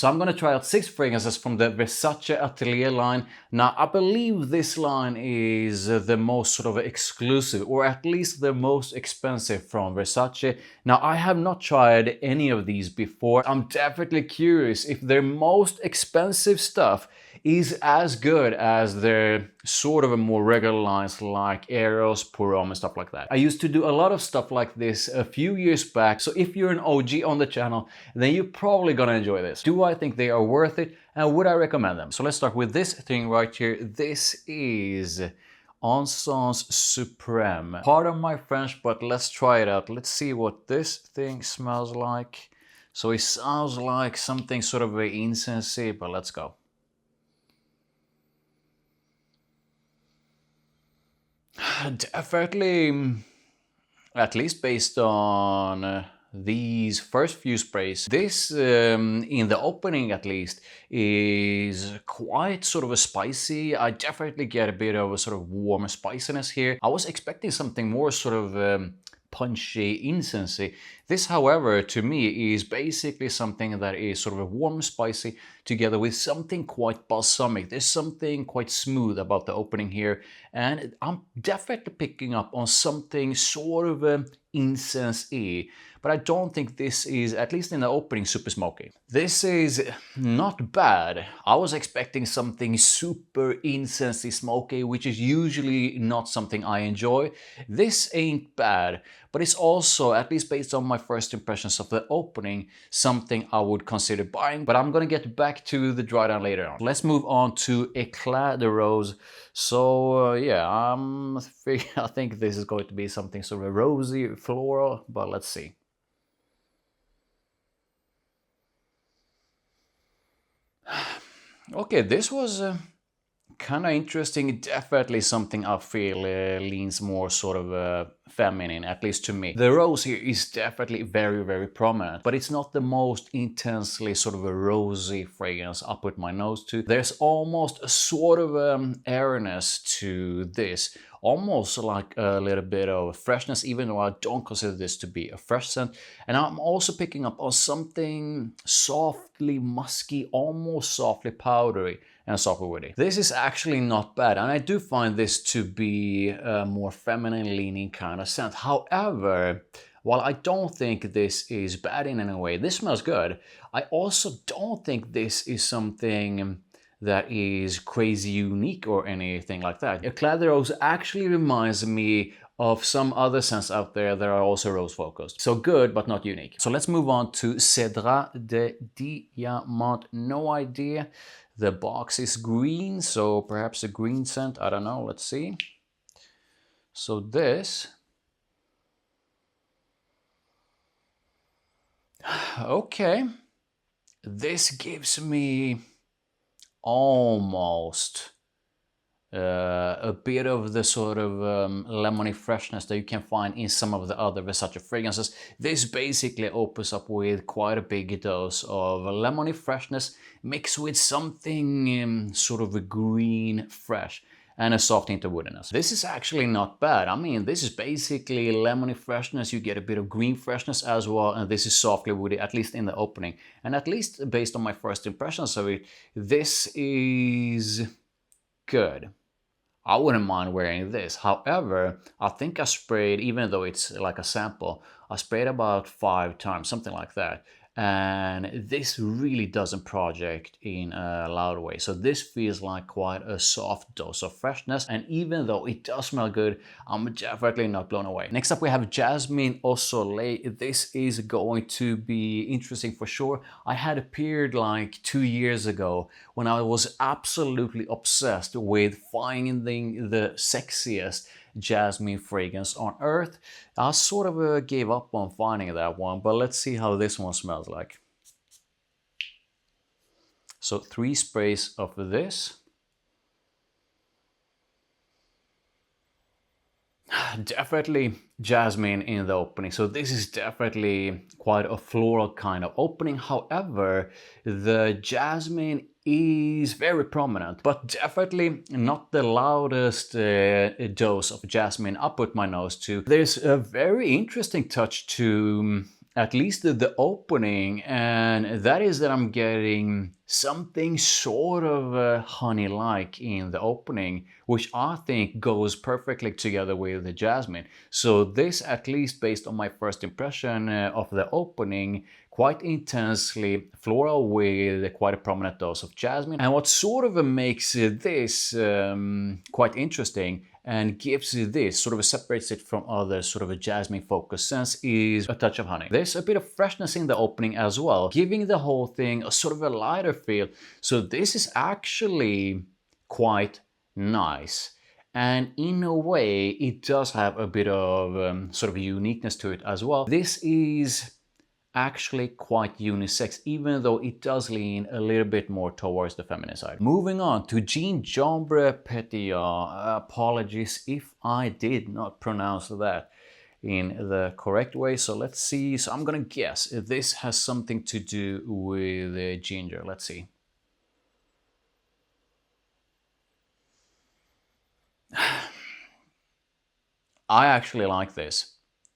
So I'm gonna try out 6 fragrances from the Versace Atelier line. Now I believe this line is the most sort of exclusive, or at least the most expensive from Versace. Now I have not tried any of these before. I'm definitely curious if their most expensive stuff is as good as their sort of a more regular lines like Eros, Pour-Homme and stuff like that. I used to do a lot of stuff like this a few years back, so if you're an OG on the channel, then you're probably gonna enjoy this. Do I think they are worth it, and would I recommend them? So let's start with this thing right here. This is Encens Suprême. Pardon my French, but let's try it out. Let's see what this thing smells like. So it sounds like something sort of incensey, but let's go. Definitely, at least based on these first few sprays, this in the opening at least is quite sort of a spicy. I definitely get a bit of a sort of warm spiciness here. I was expecting something more sort of punchy, incensey. This, however, to me is basically something that is sort of a warm spicy together with something quite balsamic. There's something quite smooth about the opening here, and I'm definitely picking up on something sort of incense-y, but I don't think this is, at least in the opening, super smoky. This is not bad. I was expecting something super incensey smoky, which is usually not something I enjoy. This ain't bad, but it's also, at least based on my first impressions of the opening, something I would consider buying, but I'm gonna get back to the dry down later on. Let's move on to Éclat de Rose. So yeah, I think this is going to be something sort of rosy, floral, but let's see. Okay, this was kind of interesting. Definitely something I feel leans more sort of feminine, at least to me. The rose here is definitely very, very prominent, but it's not the most intensely sort of a rosy fragrance I put my nose to. There's almost a sort of airiness to this, almost like a little bit of freshness, even though I don't consider this to be a fresh scent. And I'm also picking up on something softly musky, almost softly powdery and softly woody. This is actually not bad, and I do find this to be a more feminine leaning kind of scent. However, while I don't think this is bad in any way, this smells good, I also don't think this is something that is crazy unique or anything like that. Éclat de Rose actually reminds me of some other scents out there that are also rose focused. So good, but not unique. So let's move on to Cédrat de Diamante. No idea. The box is green, so perhaps a green scent. I don't know. Let's see. So this. Okay. This gives me almost a bit of the sort of lemony freshness that you can find in some of the other Versace fragrances. This basically opens up with quite a big dose of lemony freshness mixed with something sort of a green fresh and a soft hint of woodiness. This is actually not bad. I mean, this is basically lemony freshness. You get a bit of green freshness as well, and this is softly woody, at least in the opening. And at least based on my first impressions of it, this is good. I wouldn't mind wearing this. However, I think I sprayed, even though it's like a sample, I sprayed about 5 times, something like that. And this really doesn't project in a loud way. So this feels like quite a soft dose of freshness. And even though it does smell good, I'm definitely not blown away. Next up we have Jasmin au Soleil. This is going to be interesting for sure. I had a period like 2 years ago when I was absolutely obsessed with finding the sexiest jasmine fragrance on earth. I sort of gave up on finding that one, but let's see how this one smells like. So 3 sprays of this. Definitely jasmine in the opening, so this is definitely quite a floral kind of opening. However, the jasmine is very prominent, but definitely not the loudest dose of jasmine I put my nose to. There's a very interesting touch to at least the opening, and that is that I'm getting something sort of honey-like in the opening, which I think goes perfectly together with the jasmine. So this, at least based on my first impression of the opening, quite intensely floral with quite a prominent dose of jasmine. And what sort of makes this quite interesting and gives this, sort of separates it from other sort of a jasmine focused scents, is a touch of honey. There's a bit of freshness in the opening as well, giving the whole thing a sort of a lighter feel. So this is actually quite nice. And in a way, it does have a bit of sort of uniqueness to it as well. This is actually quite unisex, even though it does lean a little bit more towards the feminine side. Moving on to Gingembre Pétillant. Apologies if I did not pronounce that in the correct way. So let's see. So I'm gonna guess if this has something to do with ginger. Let's see. I actually like this.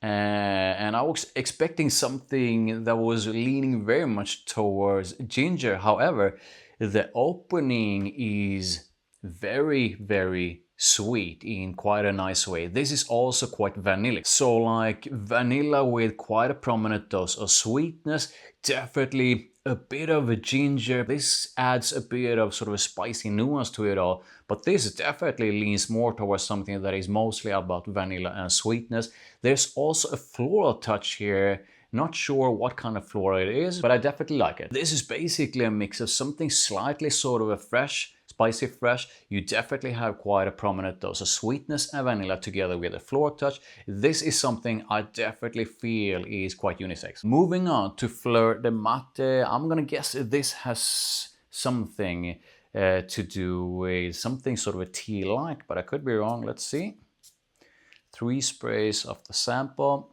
And I was expecting something that was leaning very much towards ginger. However, the opening is very, very sweet in quite a nice way. This is also quite vanillic. So like vanilla with quite a prominent dose of sweetness, definitely a bit of a ginger. This adds a bit of sort of a spicy nuance to it all, but this definitely leans more towards something that is mostly about vanilla and sweetness. There's also a floral touch here. Not sure what kind of floral it is, but I definitely like it. This is basically a mix of something slightly sort of a fresh, spicy fresh. You definitely have quite a prominent dose of sweetness and vanilla together with a floral touch. This is something I definitely feel is quite unisex. Moving on to Fleur de Maté. I'm gonna guess this has something to do with something sort of a tea-like, but I could be wrong. Let's see. 3 sprays of the sample.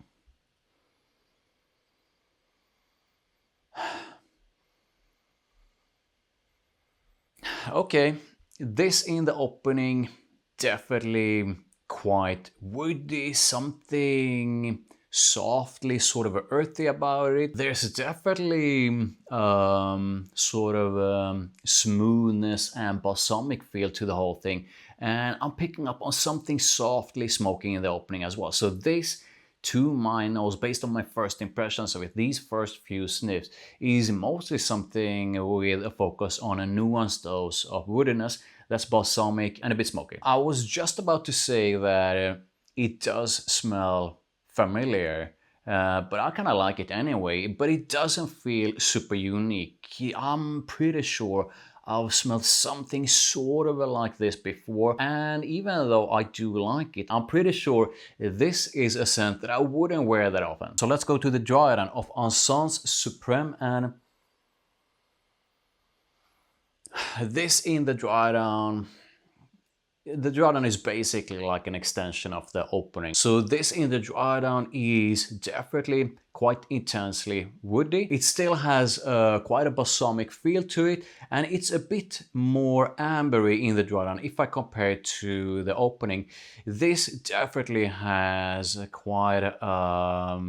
Okay, this in the opening, definitely quite woody, something softly sort of earthy about it. There's definitely sort of smoothness and balsamic feel to the whole thing. And I'm picking up on something softly smoking in the opening as well. So this, to my nose, based on my first impressions of it, these first few sniffs, is mostly something with a focus on a nuanced dose of woodiness that's balsamic and a bit smoky. I was just about to say that it does smell familiar, but I kind of like it anyway, but it doesn't feel super unique. I'm pretty sure I've smelled something sort of like this before, and even though I do like it, I'm pretty sure this is a scent that I wouldn't wear that often. So let's go to the dry run of Encens Suprême, and this in the dry run. The drawdown is basically like an extension of the opening. So this in the drawdown is definitely quite intensely woody. It still has quite a balsamic feel to it, and it's a bit more ambery in the drawdown if I compare it to the opening. This definitely has quite a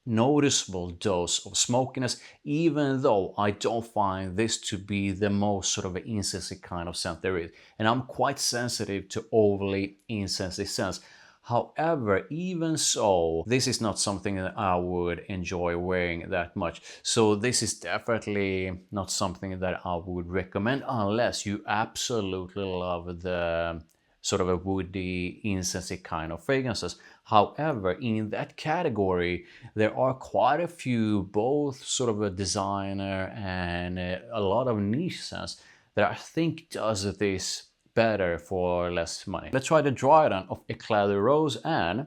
noticeable dose of smokiness, even though I don't find this to be the most sort of incensey kind of scent there is. And I'm quite sensitive to overly incensey scents. However, even so, this is not something that I would enjoy wearing that much. So this is definitely not something that I would recommend unless you absolutely love the sort of a woody, incensey kind of fragrances. However, in that category, there are quite a few, both sort of a designer and a lot of niche scents that I think does this better for less money. Let's try the dry run of Éclat de Rose, and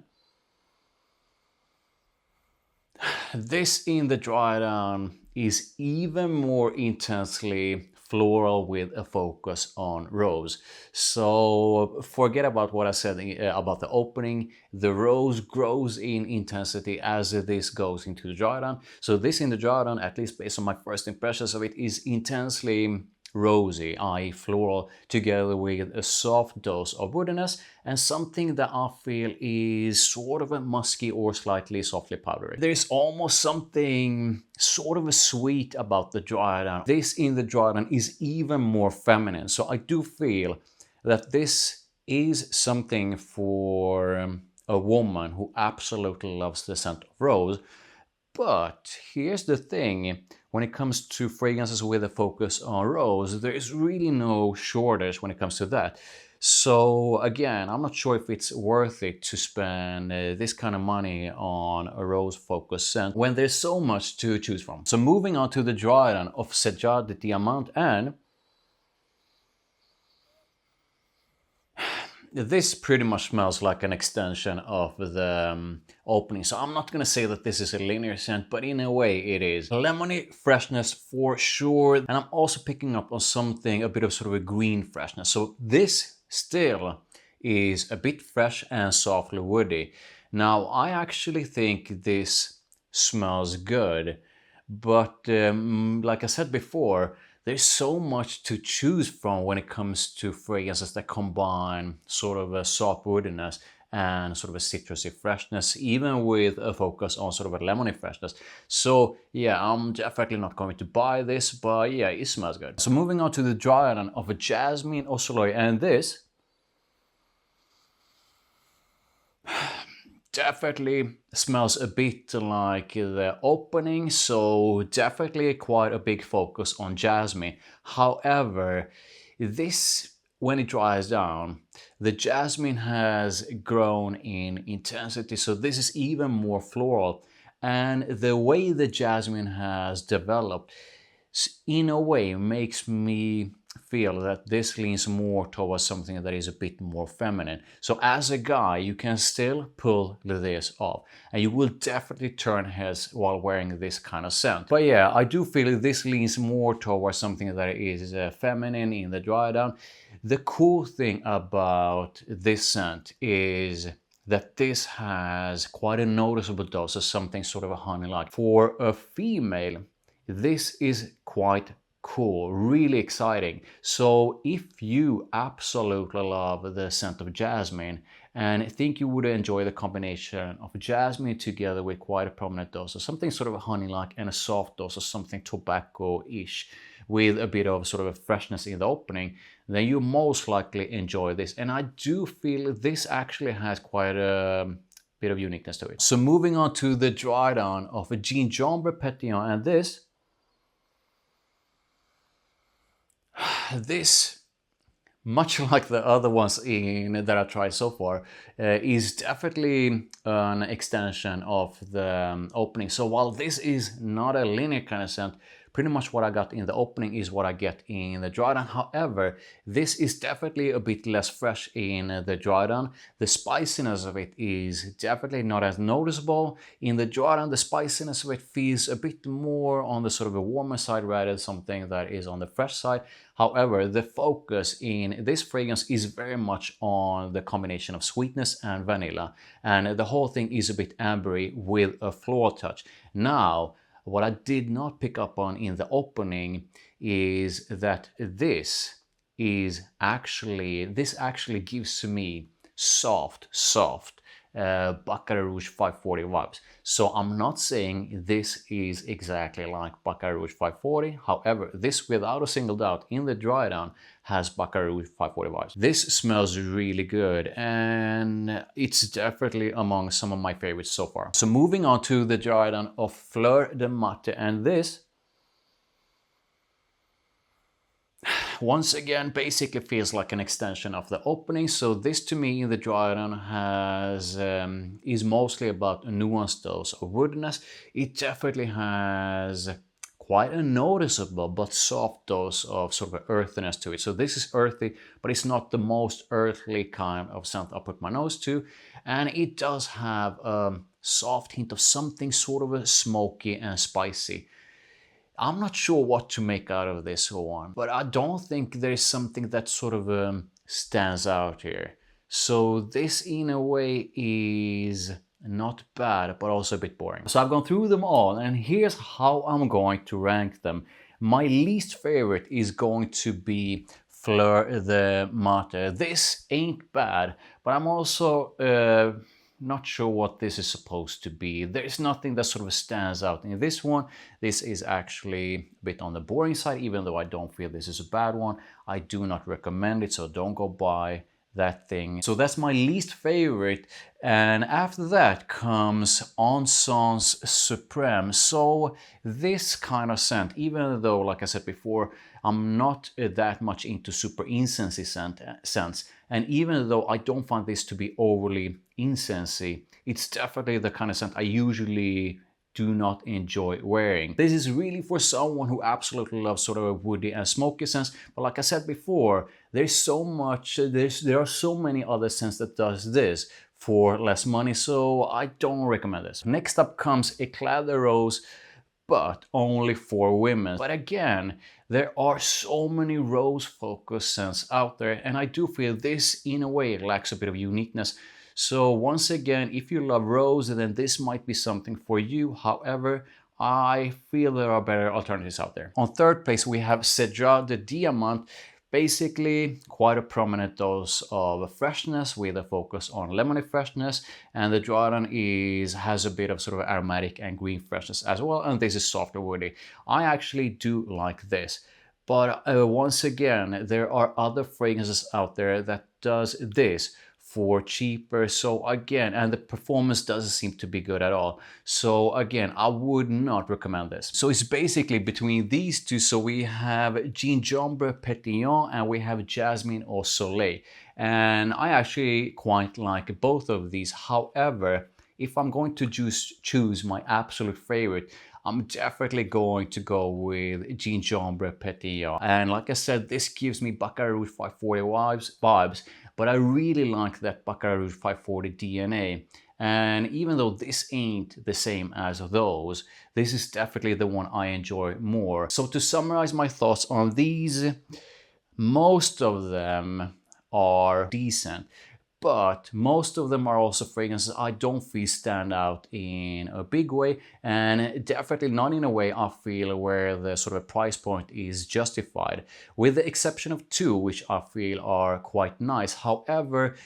this in the dry run is even more intensely floral with a focus on rose. So forget about what I said about the opening. The rose grows in intensity as this goes into the dry run. So this in the dry run, at least based on my first impressions of it, is intensely rosy, i.e. floral, together with a soft dose of woodiness and something that I feel is sort of a musky or slightly softly powdery. There's almost something sort of a sweet about the dry down. This in the dry down is even more feminine, so I do feel that this is something for a woman who absolutely loves the scent of rose. But here's the thing, when it comes to fragrances with a focus on rose, there is really no shortage when it comes to that. So again, I'm not sure if it's worth it to spend this kind of money on a rose focused scent when there's so much to choose from. So moving on to the dry down of Cédrat de Diamante, and this pretty much smells like an extension of the opening. So I'm not gonna say that this is a linear scent, but in a way it is. Lemony freshness for sure. And I'm also picking up on something, a bit of sort of a green freshness. So this still is a bit fresh and softly woody. Now I actually think this smells good, but like I said before, there's so much to choose from when it comes to fragrances that combine sort of a soft woodiness and sort of a citrusy freshness, even with a focus on sort of a lemony freshness. So yeah, I'm definitely not going to buy this, but yeah, it smells good. So moving on to the dry down of a Jasmin or Soleil, and this definitely smells a bit like the opening, so definitely quite a big focus on Jasmin. However, this, when it dries down, the Jasmin has grown in intensity, so this is even more floral. And the way the Jasmin has developed, in a way, makes me feel that this leans more towards something that is a bit more feminine. So as a guy, you can still pull this off, and you will definitely turn heads while wearing this kind of scent. But yeah, I do feel this leans more towards something that is feminine in the dry down. The cool thing about this scent is that this has quite a noticeable dose of something sort of a honey-like. For a female, this is quite cool, really exciting. So if you absolutely love the scent of Jasmin and think you would enjoy the combination of Jasmin together with quite a prominent dose of something sort of a honey-like and a soft dose of something tobacco-ish with a bit of sort of a freshness in the opening, then you most likely enjoy this. And I do feel this actually has quite a bit of uniqueness to it. So moving on to the dry down of a Gingembre Pétillant, and this, much like the other ones that I tried so far, is definitely an extension of the opening. So while this is not a linear kind of scent, pretty much what I got in the opening is what I get in the dry down. However, this is definitely a bit less fresh in the dry down. The spiciness of it is definitely not as noticeable. In the dry down, the spiciness of it feels a bit more on the sort of a warmer side rather than something that is on the fresh side. However, the focus in this fragrance is very much on the combination of sweetness and vanilla, and the whole thing is a bit ambery with a floral touch. Now, what I did not pick up on in the opening is that this actually gives to me soft Baccarat Rouge 540 vibes. So I'm not saying this is exactly like Baccarat Rouge 540. However, this without a single doubt in the dry down has Baccarat Rouge 540 vibes. This smells really good, and it's definitely among some of my favorites so far. So moving on to the dry down of Fleur de Maté, and this once again basically feels like an extension of the opening. So this to me in the dry down has is mostly about a nuanced dose of woodiness. It definitely has quite a noticeable but soft dose of sort of earthiness to it. So this is earthy, but it's not the most earthly kind of scent I put my nose to. And it does have a soft hint of something sort of a smoky and spicy. I'm not sure what to make out of this one, but I don't think there's something that sort of stands out here. So this in a way is not bad, but also a bit boring. So I've gone through them all, and here's how I'm going to rank them. My least favorite is going to be Fleur the Maté. This ain't bad, but I'm also not sure what this is supposed to be. There's nothing that sort of stands out in this one. This is actually a bit on the boring side, even though I don't feel this is a bad one. I do not recommend it, so don't go buy that thing. So that's my least favorite, and after that comes Encens Suprême. So this kind of scent, even though, like I said before, I'm not that much into super incensey scents, and even though I don't find this to be overly incensey, it's definitely the kind of scent I usually do not enjoy wearing. This is really for someone who absolutely loves sort of a woody and smoky scents, but like I said before, there's so much, there are so many other scents that does this for less money, so I don't recommend this. Next up comes Éclat de Rose, but only for women. But again, there are so many rose focused scents out there, and I do feel this in a way lacks a bit of uniqueness. So once again, if you love rose, then this might be something for you. However, I feel there are better alternatives out there. On third place, we have Cédrat de Diamante. Basically, quite a prominent dose of freshness with a focus on lemony freshness, and the drawdown has a bit of sort of aromatic and green freshness as well, and this is softer woody. I actually do like this, but once again, there are other fragrances out there that does this for cheaper. So again, and the performance doesn't seem to be good at all. So again, I would not recommend this. So it's basically between these two. So we have Gingembre Pétillant and we have Jasmin or Soleil. And I actually quite like both of these. However, if I'm going to choose my absolute favorite, I'm definitely going to go with Gingembre Pétillant. And like I said, this gives me Baccarat Rouge 540 vibes, but I really like that Baccarat Rouge 540 DNA. And even though this ain't the same as those, this is definitely the one I enjoy more. So to summarize my thoughts on these, most of them are decent, but most of them are also fragrances I don't feel stand out in a big way, and definitely not in a way I feel where the sort of price point is justified, with the exception of two which I feel are quite nice. However,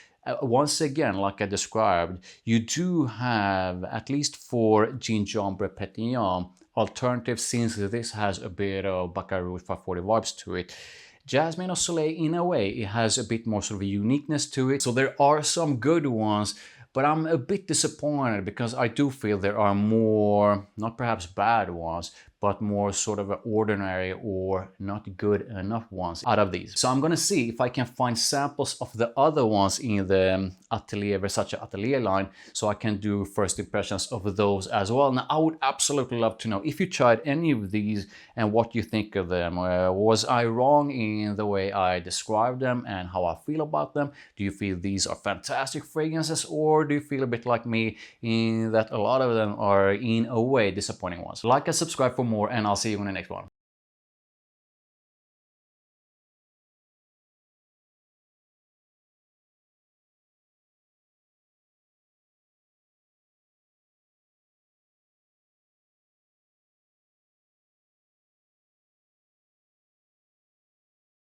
once again, like I described, you do have, at least for Gingembre Pétillant, alternatives, since this has a bit of Baccarat Rouge 540 vibes to it. Jasmin or Soleil, in a way, it has a bit more sort of a uniqueness to it. So there are some good ones, but I'm a bit disappointed because I do feel there are more, not perhaps bad ones, but more sort of ordinary or not good enough ones out of these. So I'm gonna see if I can find samples of the other ones in the Versace Atelier line, so I can do first impressions of those as well. Now, I would absolutely love to know if you tried any of these and what you think of them. Was I wrong in the way I described them and how I feel about them? Do you feel these are fantastic fragrances, or do you feel a bit like me in that a lot of them are in a way disappointing ones? Like and subscribe for more, and I'll see you in the next one.